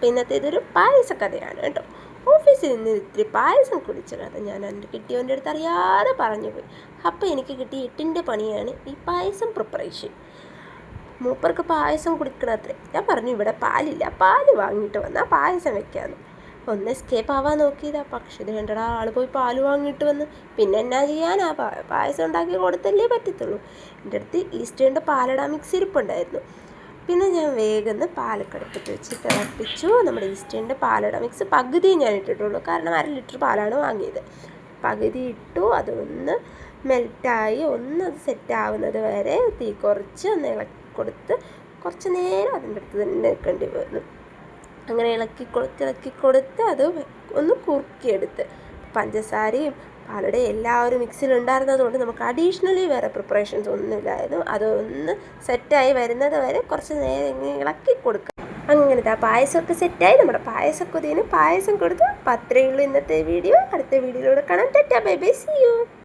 അപ്പോൾ ഇന്നത്തെ ഇതൊരു പായസക്കഥയാണ് കേട്ടോ. ഓഫീസിൽ നിന്ന് ഇത്തിരി പായസം കുടിച്ച കഥ ഞാൻ എൻ്റെ കിട്ടിയവൻ്റെ അടുത്ത് അറിയാതെ പറഞ്ഞു പോയി. അപ്പോൾ എനിക്ക് കിട്ടിയ 8ൻ്റെ പണിയാണ് ഈ പായസം പ്രിപ്പറേഷൻ. മൂപ്പർക്ക് പായസം കുടിക്കണത്രേ. ഞാൻ പറഞ്ഞു ഇവിടെ പാലില്ല, പാല് വാങ്ങിയിട്ട് വന്നാൽ പായസം വെക്കാമെന്ന്. ഒന്ന് എസ്കേപ്പ് ആവാൻ നോക്കിയതാ, പക്ഷേ ഇത് കണ്ടടാ ആൾ പോയി പാല് വാങ്ങിയിട്ട് വന്ന്. പിന്നെ എന്നാ ചെയ്യാനാ, പായസം ഉണ്ടാക്കി കൊടുത്തല്ലേ പറ്റത്തുള്ളൂ. എൻ്റെ അടുത്ത് ഈസ്റ്റേണിൻ്റെ പാലട മിക്സ് ഇരിപ്പുണ്ടായിരുന്നു. പിന്നെ ഞാൻ വേഗം പാലക്കടുപ്പത്ത് വെച്ച് തിളപ്പിച്ചു. നമ്മുടെ ഈസ്റ്റേണിൻ്റെ പാലട മിക്സ് പകുതി ഞാൻ ഇട്ടിട്ടുള്ളൂ, കാരണം 1/2 ലിറ്റർ പാലാണ് വാങ്ങിയത്. പകുതി ഇട്ടു. അതൊന്ന് മെൽറ്റായി അത് സെറ്റാവുന്നത് വരെ തീ കുറച്ച് ഒന്ന് ഇളക്കി കൊടുത്ത് കുറച്ച് നേരം അതിൻ്റെ അടുത്ത് തന്നെ നിൽക്കേണ്ടി വന്നു. അങ്ങനെ ഇളക്കി കൊടുത്ത് അത് ഒന്ന് കുറുക്കിയെടുത്ത് പഞ്ചസാരയും പാലടയും എല്ലാവരും മിക്സിയിലുണ്ടായിരുന്നതുകൊണ്ട് നമുക്ക് അഡീഷണലി വേറെ പ്രിപ്പറേഷൻസ് ഒന്നുമില്ലായിരുന്നു. അതൊന്ന് സെറ്റായി വരുന്നത് വരെ കുറച്ച് നേരം ഇങ്ങനെ ഇളക്കി കൊടുക്കുക. അങ്ങനത്തെ പായസമൊക്കെ സെറ്റായി. നമ്മുടെ പായസക്കൊതിന് പായസം കൊടുത്തു. അപ്പോൾ അത്രയേ ഉള്ളൂ ഇന്നത്തെ വീഡിയോ. അടുത്ത വീഡിയോയിലൂടെ കാണാം. Tata bye bye, see U.